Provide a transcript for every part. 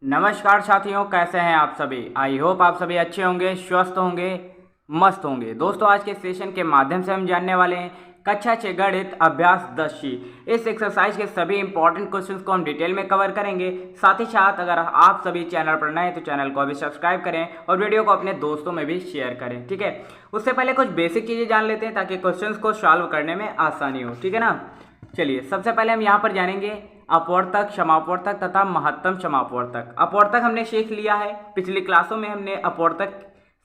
नमस्कार साथियों, कैसे हैं आप सभी। आई होप आप सभी अच्छे होंगे, स्वस्थ होंगे, मस्त होंगे। दोस्तों, आज के सेशन के माध्यम से हम जानने वाले हैं कक्षा 6 गणित अभ्यास 10C। इस एक्सरसाइज के सभी इंपॉर्टेंट क्वेश्चंस को हम डिटेल में कवर करेंगे। साथ ही साथ अगर आप सभी चैनल पर नए हैं तो चैनल को अभी सब्सक्राइब करें और वीडियो को अपने दोस्तों में भी शेयर करें, ठीक है। उससे पहले कुछ बेसिक चीज़ें जान लेते हैं ताकि क्वेश्चंस को सॉल्व करने में आसानी हो, ठीक है ना। चलिए, सबसे पहले हम यहाँ पर जानेंगे अपवर्तक, समापवर्तक तथा महत्तम समापवर्तक। अपवर्तक हमने सीख लिया है, पिछली क्लासों में हमने अपवर्तक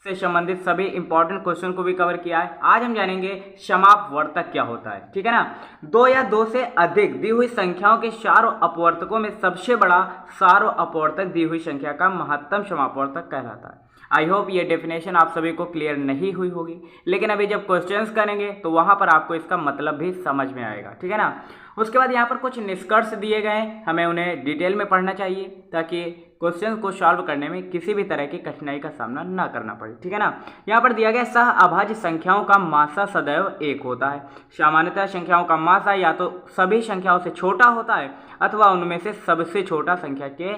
से संबंधित सभी इंपॉर्टेंट क्वेश्चन को भी कवर किया है। आज हम जानेंगे समापवर्तक क्या होता है, ठीक है ना। दो या दो से अधिक दी हुई संख्याओं के सारों अपवर्तकों में सबसे बड़ा सारों अपवर्तक दी हुई संख्या का महत्तम समापवर्तक कहलाता है। आई होप ये डेफिनेशन आप सभी को क्लियर नहीं हुई होगी, लेकिन अभी जब क्वेश्चंस करेंगे तो वहां पर आपको इसका मतलब भी समझ में आएगा, ठीक है ना। उसके बाद यहाँ पर कुछ निष्कर्ष दिए गए हैं, हमें उन्हें डिटेल में पढ़ना चाहिए ताकि क्वेश्चन को सॉल्व करने में किसी भी तरह की कठिनाई का सामना ना करना पड़े, ठीक है ना। यहाँ पर दिया गया सह अभाज्य संख्याओं का मासा सदैव एक होता है। सामान्यतः संख्याओं का मासा या तो सभी संख्याओं से छोटा होता है अथवा उनमें से सबसे छोटा संख्या के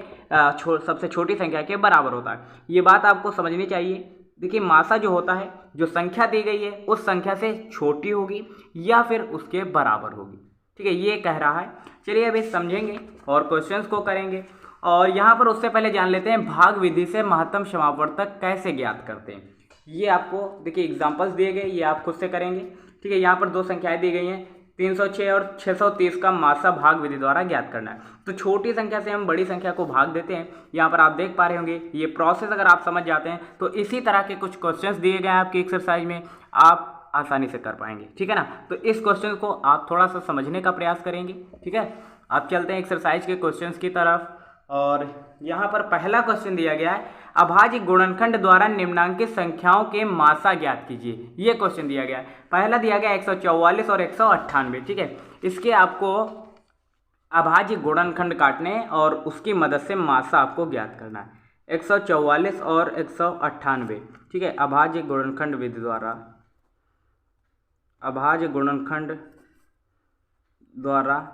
सबसे छोटी संख्या के बराबर होता है। ये बात आपको समझनी चाहिए। देखिए, मासा जो होता है, जो संख्या दी गई है उस संख्या से छोटी होगी या फिर उसके बराबर होगी, ठीक है, ये कह रहा है। चलिए अभी समझेंगे और क्वेश्चंस को करेंगे। और यहाँ पर उससे पहले जान लेते हैं भाग विधि से महत्तम समापवर्तक कैसे ज्ञात करते हैं। ये आपको देखिए एग्जांपल्स दिए गए, ये आप खुद से करेंगे, ठीक है। यहाँ पर दो संख्याएं दी गई हैं, 306 और 630 का मासा भाग विधि द्वारा ज्ञात करना है। तो छोटी संख्या से हम बड़ी संख्या को भाग देते हैं। यहाँ पर आप देख पा रहे होंगे, ये प्रोसेस अगर आप समझ जाते हैं तो इसी तरह के कुछ क्वेश्चंस दिए गए हैं आपकी एक्सरसाइज में, आप आसानी से कर पाएंगे, ठीक है ना। तो इस क्वेश्चन को आप थोड़ा सा समझने का प्रयास करेंगे, ठीक है। आप चलते हैं एक्सरसाइज के क्वेश्चंस की तरफ। और यहाँ पर पहला क्वेश्चन दिया गया है, अभाज्य गुणनखंड द्वारा निम्नांकित संख्याओं के मासा ज्ञात कीजिए। ये क्वेश्चन दिया गया है। पहला दिया गया 144 और 198, ठीक है। इसके आपको अभाज्य गुणनखंड काटने और उसकी मदद से मासा आपको ज्ञात करना है। 144 और 198, ठीक है। अभाज्य गुणनखंड विधि द्वारा, अभाज्य गुणनखंड द्वारा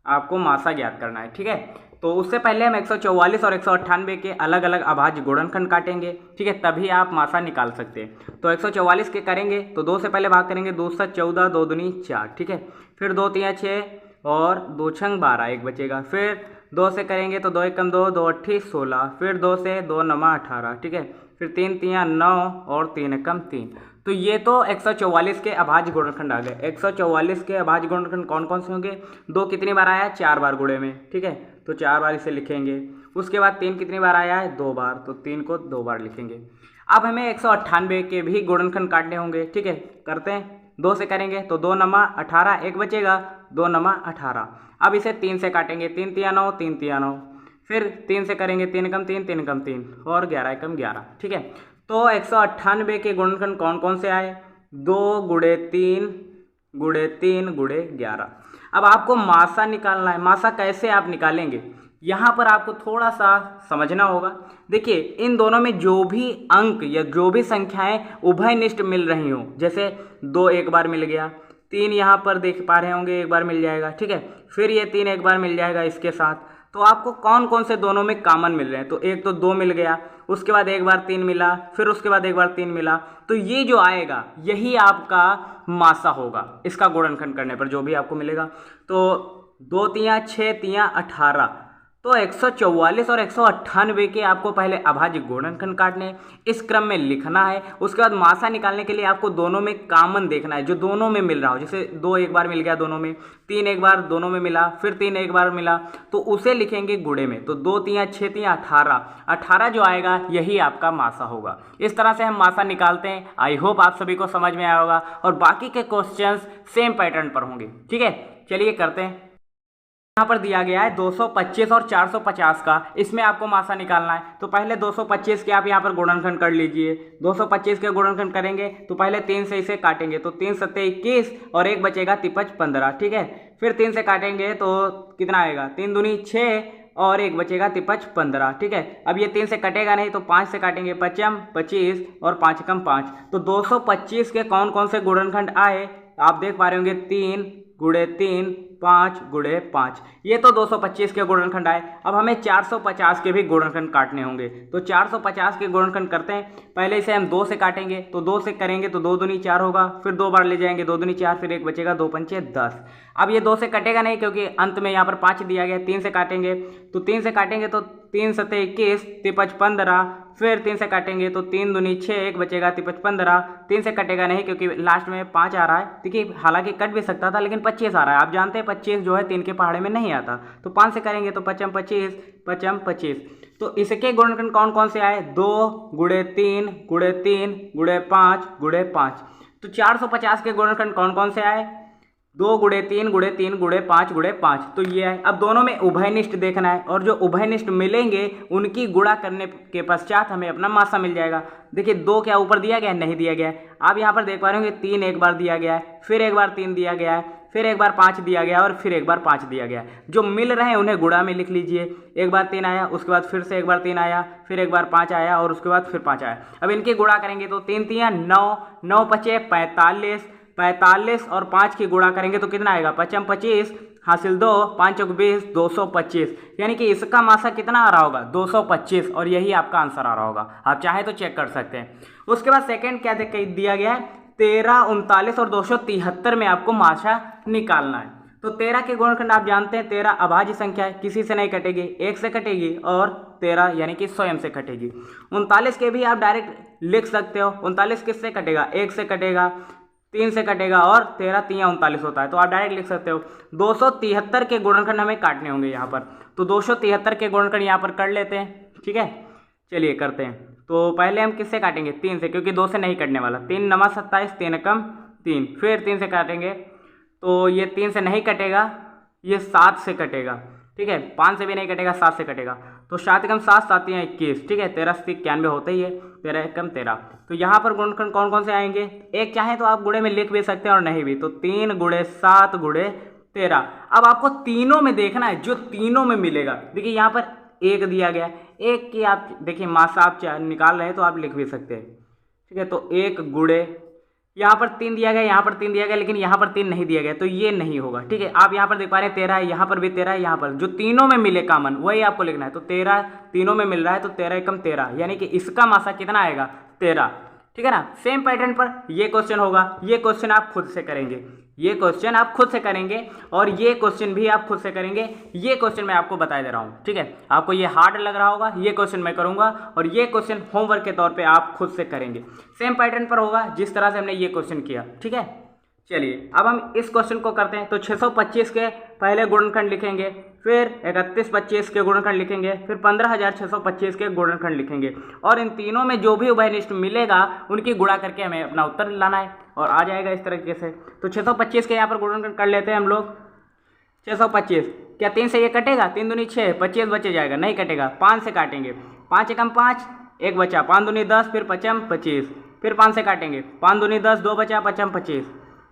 आपको मासा ज्ञात करना है, ठीक है। तो उससे पहले हम 144 और 198 के अलग अलग अभाज्य गुणनखंड काटेंगे, ठीक है, तभी आप मासा निकाल सकते हैं। तो 144 के करेंगे तो 2 से पहले भाग करेंगे, 2 से 14, 2 दूनी 4, ठीक है। फिर 2 तिया 6 और 2 छंग 12, एक बचेगा। फिर 2 से करेंगे तो 2 एकम 2, 2 अट्ठी 16। फिर 2 से 2 नमा 18, ठीक है। फिर 3 तिया 9 और 3 एकम 3। तो ये तो 144 के अभाज्य गुणनखंड आ गए। 144 के अभाज्य गुणनखंड कौन कौन से होंगे? 2 कितनी बार आया है? 4 बार गुणे में, ठीक है, तो 4 बार इसे लिखेंगे। उसके बाद 3 कितनी बार आया है? 2 बार, तो 3 को 2 बार लिखेंगे। अब हमें 198 के भी गुणनखंड काटने होंगे, ठीक है, करते हैं। 2 से करेंगे तो 2 नमा 18, एक बचेगा, 2 नमा 18। अब इसे 3 से काटेंगे, 3 तिया 9, 3 तिया 9। फिर 3 से करेंगे, 3 एकम 3, 3 एकम 3 और 11 एकम 11, ठीक है। तो 198 के गुणनखंड कौन कौन से आए? 2 गुणे 3 गुणे 3 गुणे 11। अब आपको मासा निकालना है। मासा कैसे आप निकालेंगे, यहाँ पर आपको थोड़ा सा समझना होगा। देखिए, इन दोनों में जो भी अंक या जो भी संख्याएं उभयनिष्ठ मिल रही हों, जैसे 2 एक बार मिल गया, 3 यहाँ पर देख पा रहे होंगे एक बार मिल जाएगा, ठीक है। फिर ये 3 एक बार मिल जाएगा इसके साथ। तो आपको कौन कौन से दोनों में कॉमन मिल रहे हैं? तो एक तो 2 मिल गया, उसके बाद एक बार 3 मिला, फिर उसके बाद एक बार 3 मिला। तो ये जो आएगा यही आपका मासा होगा, इसका गुणनखंड करने पर जो भी आपको मिलेगा। तो 2 तिया 6 तिया 18। तो 144 और 198 के आपको पहले अभाज्य गुणनखंड काटने, इस क्रम में लिखना है। उसके बाद मासा निकालने के लिए आपको दोनों में कॉमन देखना है, जो दोनों में मिल रहा हो। जैसे 2 एक बार मिल गया दोनों में, 3 एक बार दोनों में मिला, फिर 3 एक बार मिला, तो उसे लिखेंगे गुणे में। तो 2 तिया 6 तिया 18, 18 जो आएगा यही आपका मासा होगा। इस तरह से हम मासा निकालते हैं। आई होप आप सभी को समझ में आया होगा और बाकी के क्वेश्चंस सेम पैटर्न पर होंगे, ठीक है। चलिए करते हैं। यहाँ पर दिया गया है 225 और 450 का, इसमें आपको मासा निकालना है। तो पहले 225 के आप यहाँ पर गुणनखंड कर लीजिए। 225 के गुणनखंड करेंगे तो पहले 3 से इसे काटेंगे, तो 3 सत्ते 21 और एक बचेगा 53 15, ठीक है। फिर 3 से काटेंगे तो कितना आएगा? 3 दूनी 6 और एक बचेगा 53 15, ठीक है। अब ये 3 से कटेगा नहीं तो 5 से काटेंगे, 5 25 और 5 कम 5। तो 225 के कौन कौन से गुणनखंड आए आप देख पा रहे होंगे, 3 गुणे 3 5 गुणे 5। ये तो 225 के गुणनखंड आए। अब हमें 450 के भी गुणनखंड काटने होंगे। तो 450 के गुणनखंड करते हैं। पहले इसे हम 2 से काटेंगे, तो 2 से करेंगे तो 2 दूनी 4 होगा, फिर 2 बार ले जाएंगे 2 दूनी 4, फिर 1 बचेगा, 2 पंचे 10। अब ये 2 से कटेगा नहीं क्योंकि अंत में यहाँ पर 5 दिया गया। 3 से काटेंगे तो 3 से काटेंगे तो 3 सत्ते 21, 3 15, फिर 3 से काटेंगे तो 3 दूनी 6, 1 बचेगा, 3 15। 3 से कटेगा नहीं क्योंकि लास्ट में 5 आ रहा है। देखिए हालांकि कट भी सकता था लेकिन 25 आ रहा है। आप जानते हैं 25 जो है 3 के पहाड़े में नहीं आता। तो 5 से करेंगे तो 5 25, 5 25। तो इसके गुणनखंड कौन कौन से आए? 2 गुणे 3 गुणे 3 गुणे 5 गुणे 5। तो 450 के गुणनखंड कौन कौन से आए? 2 गुणे 3 गुणे 3 गुणे 5 गुणे 5। तो ये है। अब दोनों में उभयनिष्ठ देखना है और जो उभयनिष्ठ मिलेंगे उनकी गुणा करने के पश्चात हमें अपना मासा मिल जाएगा। देखिए 2 क्या ऊपर दिया गया है? नहीं दिया गया है। आप यहाँ पर देख पा रहे होंगे 3 एक बार दिया गया है, फिर एक बार 3 दिया गया है, फिर एक बार 5 दिया गया और फिर एक बार 5 दिया गया। जो मिल रहे हैं उन्हें गुणा में लिख लीजिए। एक बार 3 आया, उसके बाद फिर से एक बार 3 आया, फिर एक बार 5 आया और उसके बाद फिर 5 आया। अब इनकी गुणा करेंगे तो 3 3 9, 9 पचे 45, 45 और 5 की गुणा करेंगे तो कितना आएगा? 5 25 हासिल 2, 5 चौक 20, 225। यानी कि इसका मासा कितना आ रहा होगा? 225। और यही आपका आंसर आ रहा होगा। आप चाहे तो चेक कर सकते हैं। उसके बाद सेकंड क्या दिया गया है? 13, 39 और 273 में आपको मासा निकालना है। तो 13 के गुणनखंड आप जानते हैं 13 अभाज्य संख्या है, किसी से नहीं कटेगी, 1 से कटेगी और 13 यानी कि स्वयं से कटेगी। 39 के भी आप डायरेक्ट लिख सकते हो। 39 किससे कटेगा? 1 से कटेगा, 3 से कटेगा और 13 3 39 होता है। तो आप डायरेक्ट लिख सकते हो। 273 के गुणनखंड हमें काटने होंगे यहाँ पर। तो 273 के गुणनखंड यहाँ पर कर लेते हैं। ठीक है, चलिए करते हैं। तो पहले हम किससे काटेंगे? 3 से, क्योंकि 2 से नहीं कटने वाला। 3 9 27, 3 कम 3, फिर 3 से काटेंगे तो ये 3 से नहीं कटेगा, ये 7 से कटेगा। ठीक है, 5 से भी नहीं कटेगा, 7 से कटेगा। तो 7 कम 7, 7 21। ठीक है, 13 से 91 होता ही है, 13 कम 13। तो यहाँ पर गुणनखंड कौन कौन से आएंगे? एक चाहे तो आप गुणे में लिख भी सकते हैं और नहीं भी। तो 3 गुणे 7 गुणे 13। अब आपको तीनों में देखना है, जो तीनों में मिलेगा। देखिए यहाँ पर 1 दिया गया है, 1 की आप देखिए मासा आप निकाल रहे हैं तो आप लिख भी सकते हैं। ठीक है, तो 1 गुणे, यहाँ पर 3 दिया गया, यहाँ पर 3 दिया गया, लेकिन यहाँ पर 3 नहीं दिया गया तो ये नहीं होगा। ठीक है, आप यहाँ पर देख पा रहे हैं 13 है, यहाँ पर भी 13 है, यहाँ पर जो तीनों में मिले कॉमन वही आपको लिखना है। तो 13 तीनों में मिल रहा है तो 13 एकम 13, यानी कि इसका मासा कितना आएगा? 13। ठीक है ना। सेम पैटर्न पर ये क्वेश्चन होगा। ये क्वेश्चन आप खुद से करेंगे, ये क्वेश्चन आप खुद से करेंगे और ये क्वेश्चन भी आप खुद से करेंगे। ये क्वेश्चन मैं आपको बता दे रहा हूँ। ठीक है, आपको ये हार्ड लग रहा होगा, ये क्वेश्चन मैं करूँगा और ये क्वेश्चन होमवर्क के तौर पे आप खुद से करेंगे। सेम पैटर्न पर होगा जिस तरह से हमने ये क्वेश्चन किया। ठीक है, चलिए अब हम इस क्वेश्चन को करते हैं। तो 625 के पहले गुणनखंड लिखेंगे, फिर 3125 के गुणनखंड लिखेंगे, फिर 15625 के गुणनखंड लिखेंगे और इन तीनों में जो भी उभयनिष्ठ मिलेगा उनकी गुणा करके हमें अपना उत्तर लाना है और आ जाएगा इस तरीके से। तो 625 के यहाँ पर गुणनखंड कर लेते हैं हम लोग। 625 क्या 3 से ये कटेगा? 3 दूनी 6, 25 बचे जाएगा, नहीं कटेगा। 5 से काटेंगे, 5 एकम 5, 1 बचा, 5 दूनी 10, फिर 5 25, फिर 5 से काटेंगे, 5 दूनी 10, 2 बचा, 5 25,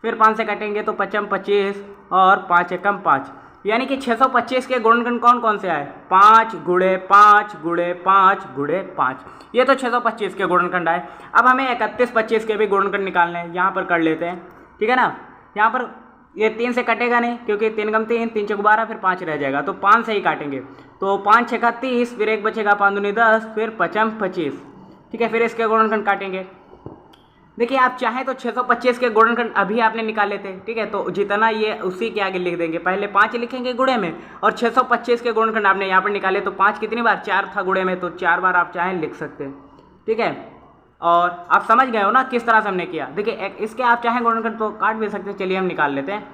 फिर 5 से काटेंगे तो 5 25 और 5 एकम 5, यानी कि 625 के गुणनखंड कौन कौन से आए? 5 गुणे 5 गुणे 5 गुणे 5। ये तो 625 के गुणनखंड आए। अब हमें 3125 के भी गुणनखंड निकालने हैं, यहाँ पर कर लेते हैं। ठीक है ना, यहाँ पर ये 3 से कटेगा नहीं क्योंकि 3 कम 3, 3 चौक 12, फिर 5 रह जाएगा तो 5 से ही काटेंगे। तो 5 6 30, फिर 1 बचेगा, 5 दूनी 10, फिर 5 25। ठीक है, फिर इसके गुणनखंड काटेंगे। देखिए आप चाहें तो 625 के गुणनखंड अभी आपने निकाल लेते। ठीक है, तो जितना ये उसी के आगे लिख देंगे। पहले 5 लिखेंगे गुणे में और 625 के गुणनखंड आपने यहाँ पर निकाले। तो 5 कितनी बार? 4 था गुणे में, तो 4 बार आप चाहें लिख सकते हैं। ठीक है, और आप समझ गए हो ना किस तरह से हमने किया। देखिए इसके आप चाहें गुणनखंड तो काट भी सकते हैं। चलिए हम निकाल लेते हैं।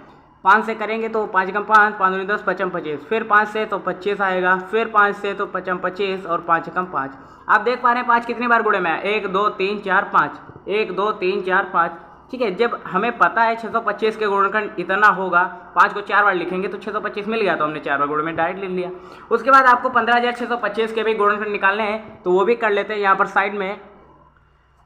5 से करेंगे तो 5 कम 5, 5 दूनी 10, 5 25, फिर 5 से तो 25 आएगा, फिर 5 से तो 5 25 और 5 कम 5। आप देख पा रहे हैं 5 कितनी बार गुणे में है? 1 2 3 4 5, 1 2 3 4 5। ठीक है, जब हमें पता है 625 के गुणनखंड इतना होगा, 5 को 4 बार लिखेंगे तो 625 मिल गया, तो हमने 4 बार गुणे में डायरेक्ट लिख लिया। उसके बाद आपको 15625 के भी गुणनखंड निकालने हैं, तो वो भी कर लेते हैं यहाँ पर साइड में।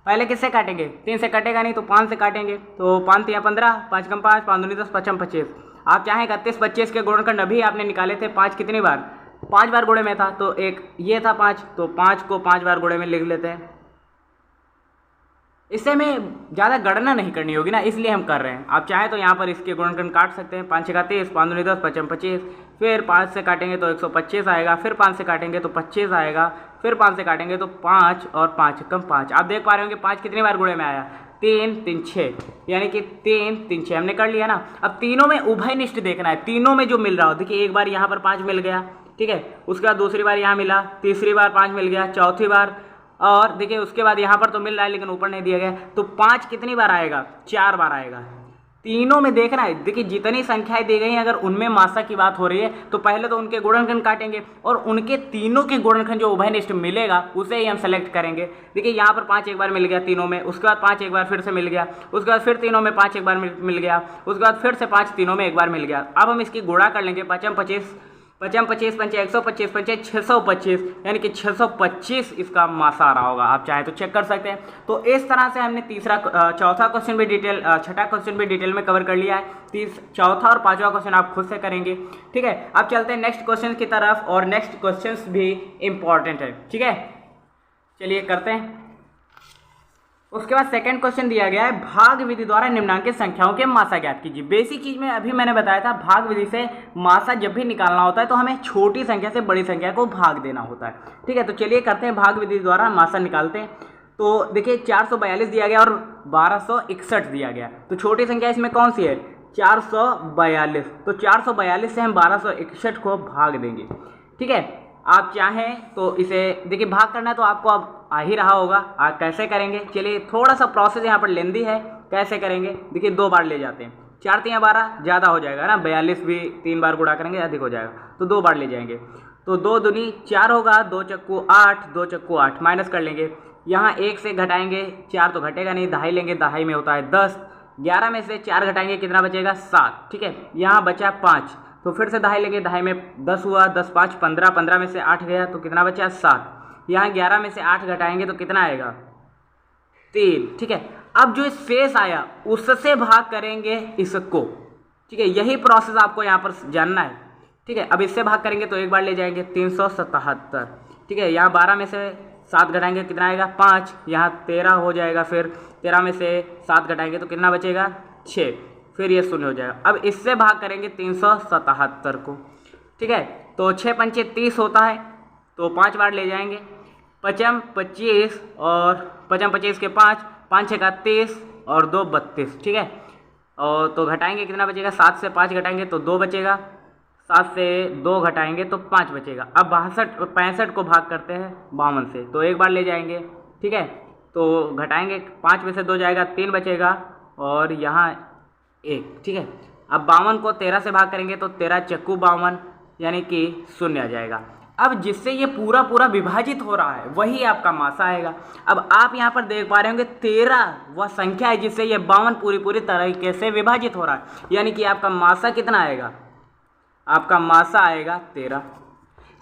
पहले किससे काटेंगे? 3 से कटेगा नहीं तो 5 से काटेंगे। तो 5 3 15, 5 कम 5, 5 दूनी 10, 5 25। आप चाहें 3125 के गुणनखंड अभी आपने निकाले थे। 5 कितनी बार? 5 बार गुणे में था, तो एक ये था 5, तो 5 को 5 बार गुणे में लिख लेते हैं। इससे हमें ज़्यादा गणना नहीं करनी होगी ना, इसलिए हम कर रहे हैं। आप चाहें तो यहाँ पर इसके गुणनखंड काट सकते हैं। 5 छक्का 30, 5 दूनी 10, 55 25, फिर 5 से काटेंगे तो 125 आएगा, फिर 5 से काटेंगे तो 25 आएगा, फिर 5 से काटेंगे तो 5 और 5 कम 5। आप देख पा रहे होंगे 5 कितनी बार गुणे में आया, 3 3 6, यानी कि 3 3 6 हमने कर लिया ना। अब तीनों में उभयनिष्ठ देखना है, तीनों में जो मिल रहा हो। देखिए एक बार यहाँ पर 5 मिल गया, ठीक है, उसके बाद दूसरी बार यहाँ मिला, तीसरी बार 5 मिल गया, चौथी बार, और देखिए उसके बाद यहाँ पर तो मिल रहा है लेकिन ऊपर नहीं दिया गया, तो 5 कितनी बार आएगा, 4 बार आएगा। तीनों में देखना है। देखिए जितनी संख्याएं दी गई हैं अगर उनमें मासा की बात हो रही है तो पहले तो उनके गुणनखंड काटेंगे और उनके तीनों के गुणनखंड जो उभयनिष्ठ मिलेगा उसे ही हम सेलेक्ट करेंगे। देखिए यहाँ पर 5 एक बार मिल गया तीनों में, उसके बाद 5 एक बार फिर से मिल गया, उसके बाद फिर तीनों में 5 एक बार मिल गया, उसके बाद फिर से 5 तीनों में एक बार मिल गया। अब हम इसकी गुणा कर लेंगे, 5 25 55 25 पंचे 125 पंचे 625, यानी कि 625 इसका मासा आ रहा होगा। आप चाहे तो चेक कर सकते हैं। तो इस तरह से हमने चौथा क्वेश्चन भी डिटेल, छठा क्वेश्चन भी डिटेल में कवर कर लिया है। चौथा और पांचवा क्वेश्चन आप खुद से करेंगे, ठीक है। अब चलते हैं नेक्स्ट क्वेश्चन की तरफ, और नेक्स्ट क्वेश्चन भी इंपॉर्टेंट है, ठीक है। चलिए करते हैं। उसके बाद सेकंड क्वेश्चन दिया गया है, भाग विधि द्वारा निम्नांकित संख्याओं के मासा ज्ञात कीजिए। बेसिक चीज में अभी मैंने बताया था, भाग विधि से मासा जब भी निकालना होता है तो हमें छोटी संख्या से बड़ी संख्या को भाग देना होता है, ठीक है। तो चलिए करते हैं, भाग विधि द्वारा मासा निकालते हैं। तो देखिए 442 दिया गया और 1261 दिया गया, तो छोटी संख्या इसमें कौन सी है, 442। तो 442 से हम 1261 को भाग देंगे, ठीक है। आप चाहें तो इसे देखिए भाग करना है तो आपको अब आ ही रहा होगा, आप कैसे करेंगे। चलिए थोड़ा सा प्रोसेस यहाँ पर लेंदी है, कैसे करेंगे देखिए, 2 बार ले जाते हैं। 4 3 12 ज़्यादा हो जाएगा ना, 42 भी 3 बार गुणा करेंगे अधिक हो जाएगा, तो 2 बार ले जाएंगे। तो 2 दूनी 4 होगा, 2 चक्कू 8, 2 चक्कू 8, माइनस कर लेंगे। यहाँ 1 से घटाएंगे 4 तो घटेगा नहीं, दहाई लेंगे, दहाई में होता है 10। 11 में से 4 घटाएंगे कितना बचेगा, 7, ठीक है। यहाँ बचा 5, तो फिर से दहाई लेंगे, दहाई में 10 हुआ, 10 5 15, 15 में से 8 गया तो कितना बचा, 7। यहाँ 11 में से 8 घटाएंगे तो कितना आएगा, 3, ठीक है। अब जो शेष आया उससे भाग करेंगे इसको, ठीक है। यही प्रोसेस आपको यहाँ पर जानना है, ठीक है। अब इससे भाग करेंगे तो एक बार ले जाएंगे, 377, ठीक है। यहाँ 12 में से 7 घटाएंगे कितना आएगा, 5। यहाँ 13 हो जाएगा, फिर 13 में से 7 घटाएंगे तो कितना बचेगा, 6, फिर ये 0 हो जाएगा। अब इससे भाग करेंगे 377 को, ठीक है। तो 6 पंचे 30 होता है, तो 5 बार ले जाएंगे, 5 25 और 5 25 के 5, 5 6 30 और 2 32, ठीक है। और तो घटाएंगे कितना बचेगा, 7 से 5 घटाएंगे तो 2 बचेगा, 7 से 2 घटाएंगे तो 5 बचेगा। अब 65 को भाग करते हैं 52 से, तो एक बार ले जाएंगे, ठीक है। तो घटाएंगे, 5 में से 2 जाएगा, 3 बचेगा और यहाँ 1, ठीक है। अब 52 को 13 से भाग करेंगे तो 13 चक्कू 52, यानी कि 0 आ जाएगा। अब जिससे ये पूरा पूरा विभाजित हो रहा है वही आपका मासा आएगा। अब आप यहाँ पर देख पा रहे होंगे 13 वह संख्या है जिससे ये 52 पूरी तरीके से विभाजित हो रहा है, यानी कि आपका मासा कितना आएगा, आपका मासा आएगा 13।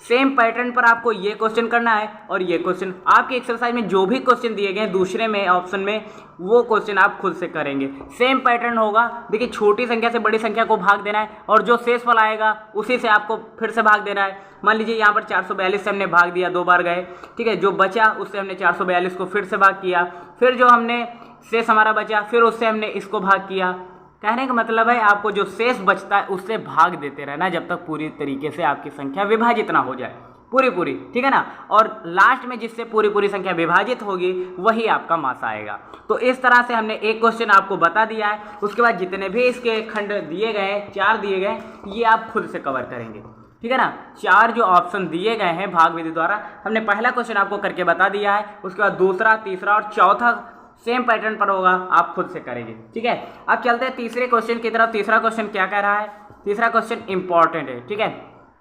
सेम पैटर्न पर आपको ये क्वेश्चन करना है और ये क्वेश्चन आपके एक्सरसाइज में जो भी क्वेश्चन दिए गए हैं दूसरे में ऑप्शन में, वो क्वेश्चन आप खुद से करेंगे। सेम पैटर्न होगा। देखिए छोटी संख्या से बड़ी संख्या को भाग देना है और जो शेषफल आएगा उसी से आपको फिर से भाग देना है। मान लीजिए यहाँ पर 442 से हमने भाग दिया, 2 बार गए, ठीक है। जो बचा उससे हमने 442 को फिर से भाग किया, फिर जो हमने शेष हमारा बचा फिर उससे हमने इसको भाग किया। कहने का मतलब है आपको जो शेष बचता है उससे भाग देते रहना जब तक पूरी तरीके से आपकी संख्या विभाजित ना हो जाए पूरी, ठीक है ना। और लास्ट में जिससे पूरी संख्या विभाजित होगी वही आपका मासा आएगा। तो इस तरह से हमने एक क्वेश्चन आपको बता दिया है। उसके बाद जितने भी इसके खंड दिए गए, 4 दिए गए, ये आप खुद से कवर करेंगे, ठीक है ना। 4 जो ऑप्शन दिए गए हैं भाग विधि द्वारा, हमने पहला क्वेश्चन आपको करके बता दिया है। उसके बाद दूसरा, तीसरा और चौथा सेम पैटर्न पर होगा, आप खुद से करेंगे, ठीक है। अब चलते हैं तीसरे क्वेश्चन की तरफ। तीसरा क्वेश्चन क्या कह रहा है, तीसरा क्वेश्चन इंपॉर्टेंट है, ठीक है।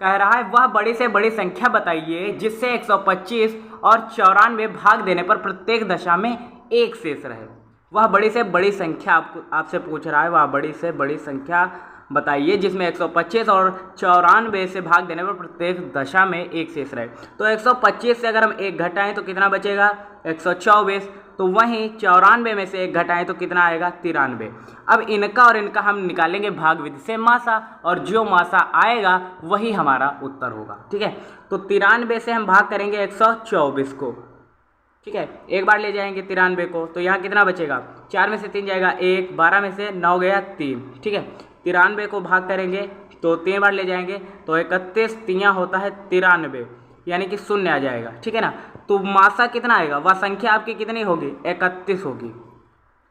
कह रहा है वह बड़ी से बड़ी संख्या बताइए जिससे 125 और 94 भाग देने पर प्रत्येक दशा में 1 शेष रहे। वह बड़ी से बड़ी संख्या आपसे पूछ रहा है, वह बड़ी से बड़ी संख्या बताइए जिसमें 125 और 94 से भाग देने पर प्रत्येक दशा में 1 शेष रहे। तो 125 से अगर हम 1 घटाएं तो कितना बचेगा, 124। तो वहीं 94 में से 1 घटाएं तो कितना आएगा, 93। अब इनका और इनका हम निकालेंगे भाग विधि से मासा, और जो मासा आएगा वही हमारा उत्तर होगा, ठीक है। तो 93 से हम भाग करेंगे 124 को, ठीक है। एक बार ले जाएंगे 93 को, तो यहाँ कितना बचेगा, 4 में से 3 जाएगा 1, 12 में से 9 गया 3, ठीक है। 93 को भाग करेंगे तो 3 बार ले जाएंगे तो 31 तियाँ होता है 93, यानी कि शून्य आ जाएगा, ठीक है ना। तो मासा कितना आएगा, वह संख्या आपकी कितनी होगी, 31 होगी,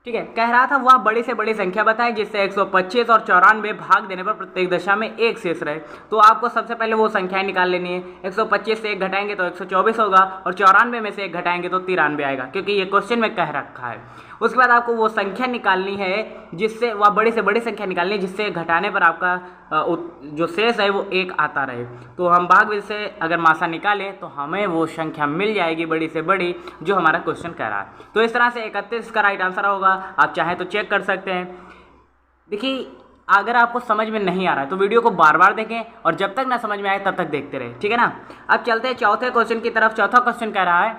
ठीक है। कह रहा था वह बड़ी से बड़ी संख्या बताएं जिससे 125 और 94 भाग देने पर प्रत्येक दशा में एक शेष रहे। तो आपको सबसे पहले वो संख्याएं निकाल लेनी है। 125 से 1 घटाएंगे तो 124 होगा और 94 में से 1 घटाएंगे तो 93 आएगा, क्योंकि ये क्वेश्चन में कह रखा है। उसके बाद आपको वो संख्या निकालनी है जिससे वह बड़ी से बड़ी संख्या निकालनी है जिससे घटाने पर आपका जो शेष है वो 1 आता रहे। तो हम भाग विधि से अगर मासा निकालें तो हमें वो संख्या मिल जाएगी बड़ी से बड़ी जो हमारा क्वेश्चन कह रहा है। तो इस तरह से 31 का राइट आंसर होगा। आप चाहें तो चेक कर सकते हैं। देखिए, अगर आपको समझ में नहीं आ रहा है तो वीडियो को बार बार देखें और जब तक ना समझ में आए तब तक देखते रहे, ठीक है ना। अब चलते हैं चौथे क्वेश्चन की तरफ। चौथा क्वेश्चन कह रहा है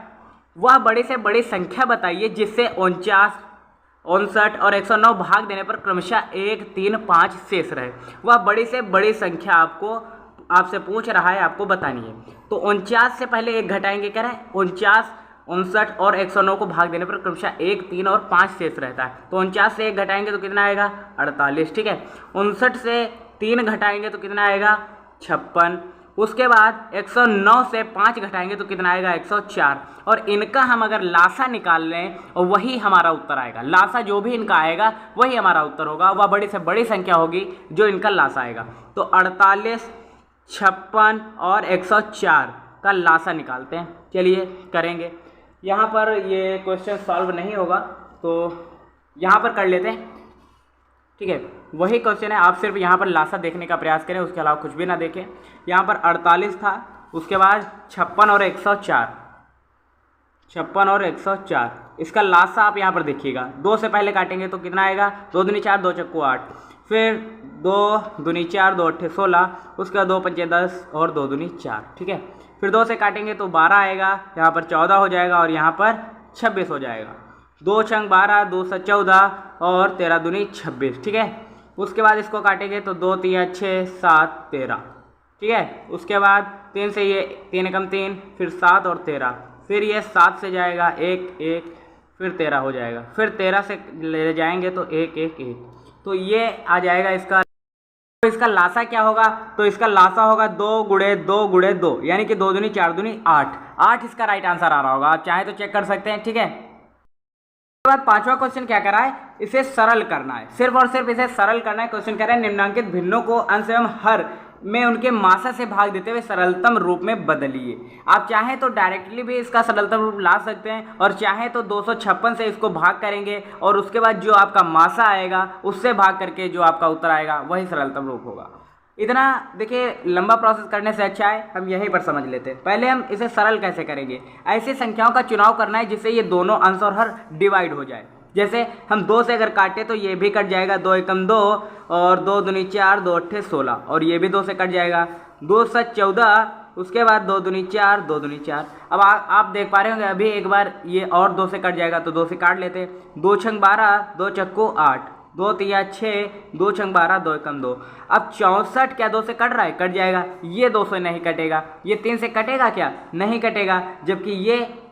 वह बड़ी से बड़ी संख्या बताइए जिससे 49, 59 और 109 भाग देने पर क्रमशः 1, 3, 5 शेष रहे। वह बड़ी से बड़ी संख्या आपसे पूछ रहा है, आपको बतानी है। तो 49 से पहले 1 घटाएंगे, कह रहे हैं 49, 59 और 109 को भाग देने पर क्रमशः 1, 3 और 5 शेष रहता है। तो 49 से 1 घटाएंगे तो कितना आएगा, 48, ठीक है। 59 से 3 घटाएंगे तो कितना आएगा, 56। उसके बाद 109 से 5 घटाएंगे तो कितना आएगा, 104। और इनका हम अगर लासा निकाल लें और वही हमारा उत्तर आएगा। लासा जो भी इनका आएगा वही हमारा उत्तर होगा। वह बड़ी से बड़ी संख्या होगी जो इनका लासा आएगा। तो 48, 56 और 104 का लासा निकालते हैं। चलिए करेंगे। यहाँ पर ये क्वेश्चन सॉल्व नहीं होगा तो यहाँ पर कर लेते हैं, ठीक है। वही क्वेश्चन है, आप सिर्फ यहाँ पर लासा देखने का प्रयास करें, उसके अलावा कुछ भी ना देखें। यहाँ पर 48 था, उसके बाद 56 और 104, 56 और 104, इसका लासा आप यहाँ पर देखिएगा। 2 से पहले काटेंगे तो कितना आएगा, 2 दूनी 4, 2 चक्कू 8, फिर 2 दूनी 4, 2 अट्ठे 16, उसके बाद 2 पंचे 10 और 2 दूनी 4, ठीक है। फिर 2 से काटेंगे तो 12 आएगा, यहाँ पर 14 हो जाएगा और यहाँ पर 26 हो जाएगा। 2 छंग 12, 2 से 14 और 13 दूनी 26, ठीक है। उसके बाद इसको काटेंगे तो 2 3 6 7 13, ठीक है। उसके बाद 3 से ये 3 एकम 3, फिर 7 और 13, फिर ये 7 से जाएगा 1 1, फिर 13 हो जाएगा, फिर 13 से ले जाएंगे तो 1 1 1, तो ये आ जाएगा इसका। तो इसका लासा क्या होगा, तो इसका लासा होगा 2 गुणे 2 गुणे 2, यानी कि 2 दूनी 4 दूनी 8। 8 इसका राइट आंसर आ रहा होगा। आप चाहें तो चेक कर सकते हैं, ठीक है। उसके बाद 5वां क्वेश्चन क्या कर रहा है, इसे सरल करना है, सिर्फ और सिर्फ इसे सरल करना है। क्वेश्चन कह रहा है निम्नांकित भिन्नों को अंश एवं हर में उनके मासा से भाग देते हुए सरलतम रूप में बदलिए। आप चाहें तो डायरेक्टली भी इसका सरलतम रूप ला सकते हैं और चाहें तो 256 से इसको भाग करेंगे और उसके बाद जो आपका मासा आएगा उससे भाग करके जो आपका उत्तर आएगा वही सरलतम रूप होगा। इतना देखिए लंबा प्रोसेस करने से अच्छा है हम यहीं पर समझ लेते हैं। पहले हम इसे सरल कैसे करेंगे, ऐसी संख्याओं का चुनाव करना है जिससे ये दोनों अंश और हर डिवाइड हो जाए। जैसे हम 2 से अगर काटे तो ये भी कट जाएगा, 2 एकम 2 और 2 दूनी 4, 2 अट्ठे 16, और ये भी 2 से कट जाएगा, 2 से 14, उसके बाद 2 दूनी 4, 2 दूनी 4। अब आप देख पा रहे होंगे अभी एक बार ये और 2 से कट जाएगा तो 2 से काट लेते। 2 छंग 12, 2 चक्को 8, 2 तिया 6, 2 छंग 12, 2 एकम 2। अब 64 क्या 2 से कट रहा है, कट जाएगा। ये 2 से नहीं कटेगा, ये 3 से कटेगा क्या, नहीं कटेगा, जबकि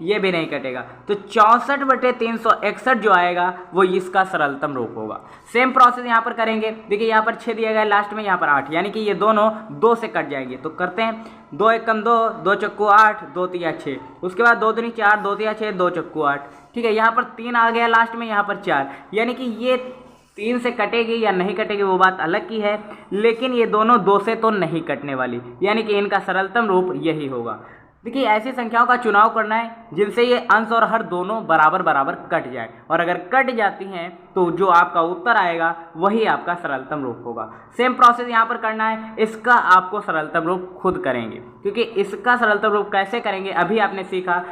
ये भी नहीं कटेगा। तो 64/361 जो आएगा वो इसका सरलतम रूप होगा। सेम प्रोसेस यहाँ पर करेंगे। देखिए यहाँ पर 6 दिया गया लास्ट में, यहाँ पर 8, यानी कि ये दोनों 2 से कट जाएंगे। तो करते हैं 2 एकम 2, 2 चक्कू 8, 2 तिया 6, उसके बाद 2 दूनी 4, 2 तिया 6, 2 चक्कू 8, ठीक है। यहाँ पर 3 आ गया लास्ट में, यहाँ पर 4, यानी कि ये 3 से कटेगी या नहीं कटेगी वो बात अलग की है, लेकिन ये दोनों 2 से तो नहीं कटने वाली, यानी कि इनका सरलतम रूप यही होगा। देखिए ऐसी संख्याओं का चुनाव करना है जिनसे ये अंश और हर दोनों बराबर बराबर कट जाए, और अगर कट जाती हैं तो जो आपका उत्तर आएगा वही आपका सरलतम रूप होगा। सेम प्रोसेस यहाँ पर करना है, इसका आपको सरलतम रूप खुद करेंगे, क्योंकि इसका सरलतम रूप कैसे करेंगे अभी आपने सीखा।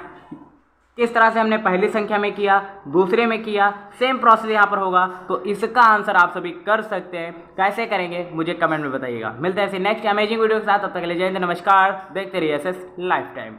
किस तरह से हमने पहली संख्या में किया, दूसरे में किया, सेम प्रोसेस यहाँ पर होगा। तो इसका आंसर आप सभी कर सकते हैं। कैसे करेंगे मुझे कमेंट में बताइएगा। मिलते हैं ऐसे नेक्स्ट अमेजिंग वीडियो के साथ, तब तक के लिए जय हिंद, नमस्कार। देखते रहिए एसएस लाइफ टाइम।